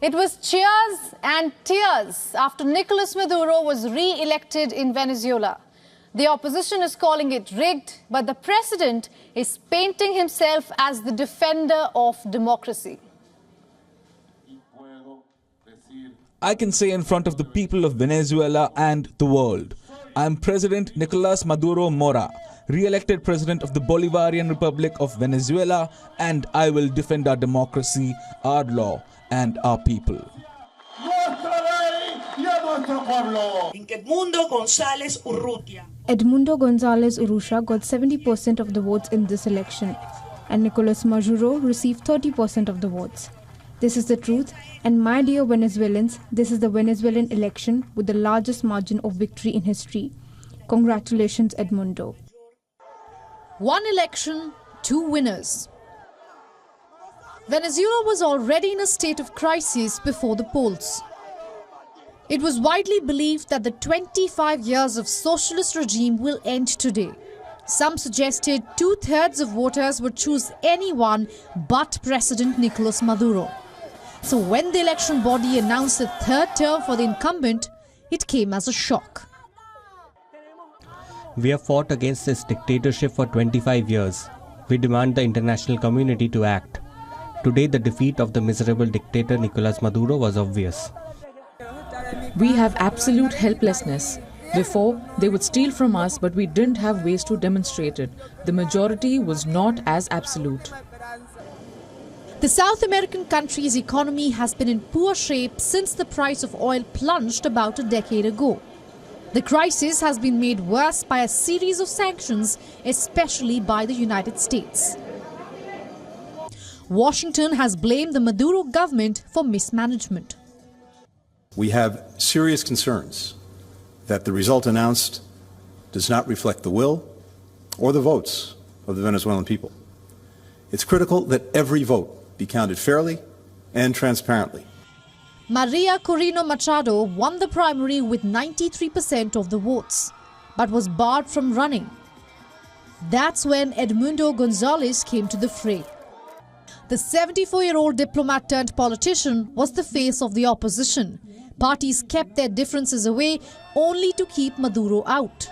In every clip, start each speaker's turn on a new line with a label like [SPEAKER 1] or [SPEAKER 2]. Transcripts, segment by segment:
[SPEAKER 1] It was cheers and tears after Nicolas Maduro was re-elected in Venezuela. The opposition is calling it rigged, but the president is painting himself as the defender of democracy.
[SPEAKER 2] I can say in front of the people of Venezuela and the world, I am President Nicolas Maduro Mora, re-elected President of the Bolivarian Republic of Venezuela, and I will defend our democracy, our law, and our people.
[SPEAKER 3] Edmundo
[SPEAKER 4] González Urrutia got 70% of the votes in this election, and Nicolas Maduro received 30% of the votes. This is the truth, and my dear Venezuelans, this is the Venezuelan election with the largest margin of victory in history. Congratulations, Edmundo.
[SPEAKER 1] One election, two winners. Venezuela was already in a state of crisis before the polls. It was widely believed that the 25 years of socialist regime will end today. Some suggested 2/3 of voters would choose anyone but President Nicolas Maduro. So when the election body announced a third term for the incumbent, it came as a shock.
[SPEAKER 5] We have fought against this dictatorship for 25 years. We demand the international community to act. Today, the defeat of the miserable dictator Nicolas Maduro was obvious.
[SPEAKER 6] We have absolute helplessness. Before, they would steal from us, but we didn't have ways to demonstrate it. The majority was not as absolute.
[SPEAKER 1] The South American country's economy has been in poor shape since the price of oil plunged about a decade ago. The crisis has been made worse by a series of sanctions, especially by the United States. Washington has blamed the Maduro government for mismanagement.
[SPEAKER 7] We have serious concerns that the result announced does not reflect the will or the votes of the Venezuelan people. It's critical that every vote be counted fairly and transparently.
[SPEAKER 1] Maria Corina Machado won the primary with 93% of the votes, but was barred from running. That's when Edmundo González came to the fray. The 74-year-old diplomat turned politician was the face of the opposition. Parties kept their differences away only to keep Maduro out.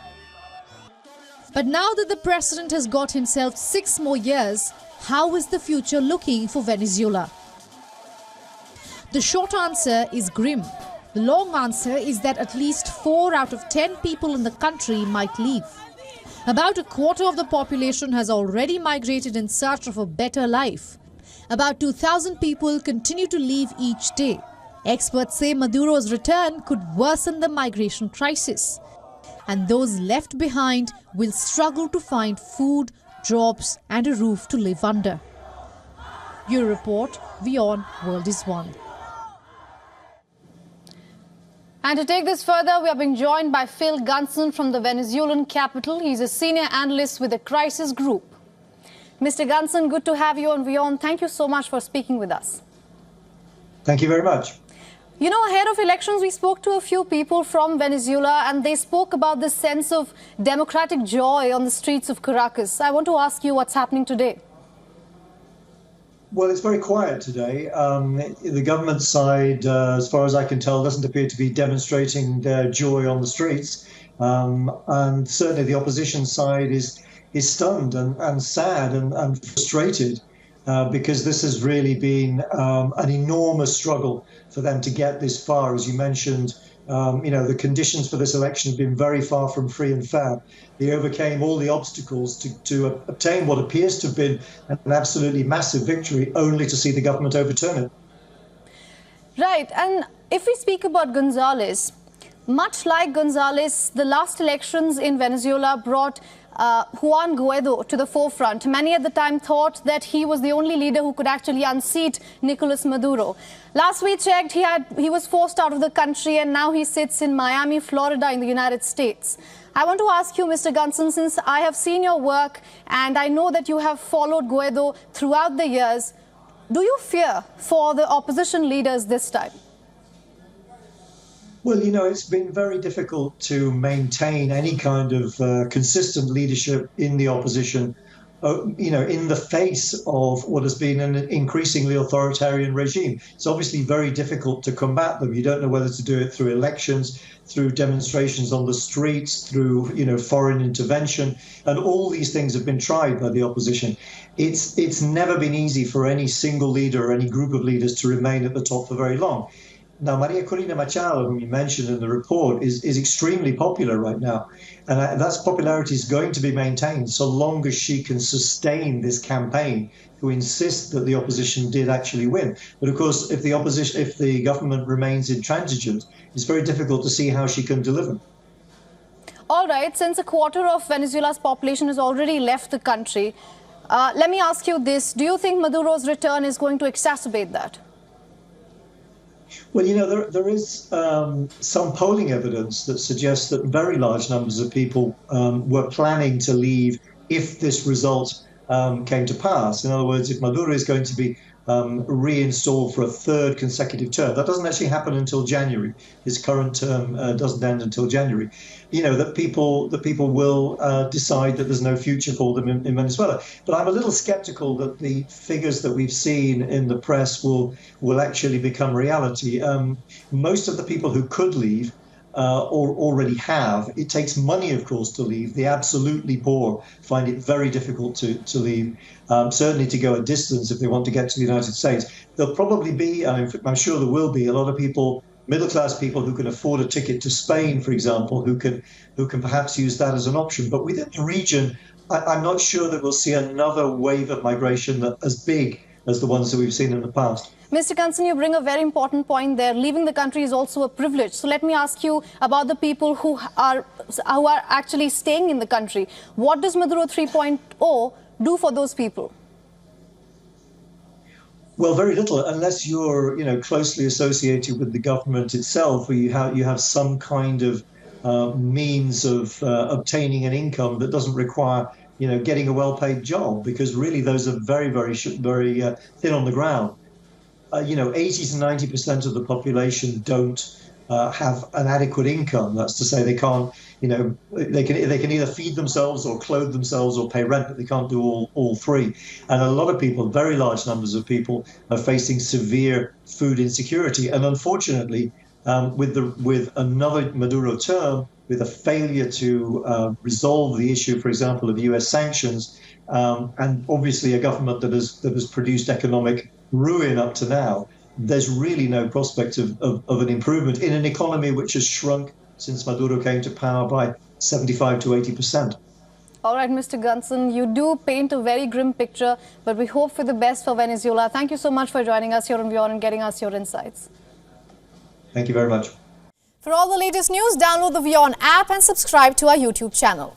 [SPEAKER 1] But now that the president has got himself 6 more years, how is the future looking for Venezuela? The short answer is grim. The long answer is that at least 4 out of 10 people in the country might leave. About a quarter of the population has already migrated in search of a better life. About 2,000 people continue to leave each day. Experts say Maduro's return could worsen the migration crisis. And those left behind will struggle to find food, jobs and a roof to live under. Your report, WION World is One. And to take this further, we are being joined by Phil Gunson from the Venezuelan capital. He's a senior analyst with the Crisis Group. Mr. Gunson, good to have you on WION. Thank you so much for speaking with us.
[SPEAKER 8] Thank you very much.
[SPEAKER 1] You know, ahead of elections, we spoke to a few people from Venezuela and they spoke about this sense of democratic joy on the streets of Caracas. I want to ask you what's happening today.
[SPEAKER 8] Well, it's very quiet today. The government side, as far as I can tell, doesn't appear to be demonstrating their joy on the streets. And certainly the opposition side is stunned and sad and frustrated because this has really been an enormous struggle for them to get this far. As you mentioned, the conditions for this election have been very far from free and fair. They overcame all the obstacles to obtain what appears to have been an absolutely massive victory, only to see the government overturn it.
[SPEAKER 1] Right. And if we speak about González, much like González, the last elections in Venezuela brought Juan Guaido to the forefront. Many at the time thought that he was the only leader who could actually unseat Nicolas Maduro. Last we checked, he was forced out of the country and now he sits in Miami, Florida in the United States. I want to ask you, Mr. Gunson, since I have seen your work and I know that you have followed Guaido throughout the years, do you fear for the opposition leaders this time?
[SPEAKER 8] Well, it's been very difficult to maintain any kind of consistent leadership in the opposition in the face of what has been an increasingly authoritarian regime. It's obviously very difficult to combat them. You don't know whether to do it through elections, through demonstrations on the streets, through foreign intervention, and all these things have been tried by the opposition. It's never been easy for any single leader or any group of leaders to remain at the top for very long. Now, Maria Corina Machado, whom you mentioned in the report, is extremely popular right now. And that popularity is going to be maintained so long as she can sustain this campaign to insist that the opposition did actually win. But of course, if the government remains intransigent, it's very difficult to see how she can deliver.
[SPEAKER 3] All right, since a quarter of Venezuela's population has already left the country, let me ask you this. Do you think Maduro's return is going to exacerbate that?
[SPEAKER 8] Well, there is some polling evidence that suggests that very large numbers of people were planning to leave if this result came to pass. In other words, if Maduro is going to be reinstalled for a third consecutive term, that doesn't actually happen until January. His current term doesn't end until January. That people will decide that there's no future for them in Venezuela. But I'm a little skeptical that the figures that we've seen in the press will actually become reality. Most of the people who could leave or already have. It takes money, of course, to leave. The absolutely poor find it very difficult to leave, certainly to go a distance if they want to get to the United States. There'll probably be, I'm sure there will be, a lot of people, middle-class people who can afford a ticket to Spain, for example, who can perhaps use that as an option. But within the region, I'm not sure that we'll see another wave of migration as big as the ones that we've seen in the past.
[SPEAKER 3] Mr. Gunson, you bring a very important point there. Leaving the country is also a privilege. So let me ask you about the people who are actually staying in the country. What does Maduro 3.0 do for those people?
[SPEAKER 8] Well, very little, unless you're closely associated with the government itself, or you have some kind of means of obtaining an income that doesn't require getting a well-paid job, because really those are very, very, very thin on the ground. 80 to 90% of the population don't have an adequate income. That's to say, they can't, they can either feed themselves or clothe themselves or pay rent, but they can't do all three. And a lot of people, very large numbers of people, are facing severe food insecurity. And unfortunately, with another Maduro term, with a failure to resolve the issue, for example, of US sanctions, and obviously a government that has produced economic ruin up to now, there's really no prospect of an improvement in an economy which has shrunk since Maduro came to power by 75 to 80%.
[SPEAKER 3] All right, Mr. Gunson, you do paint a very grim picture, but we hope for the best for Venezuela. Thank you so much for joining us here on WION and getting us your insights.
[SPEAKER 8] Thank you very much.
[SPEAKER 1] For all the latest news, download the WION app and subscribe to our YouTube channel.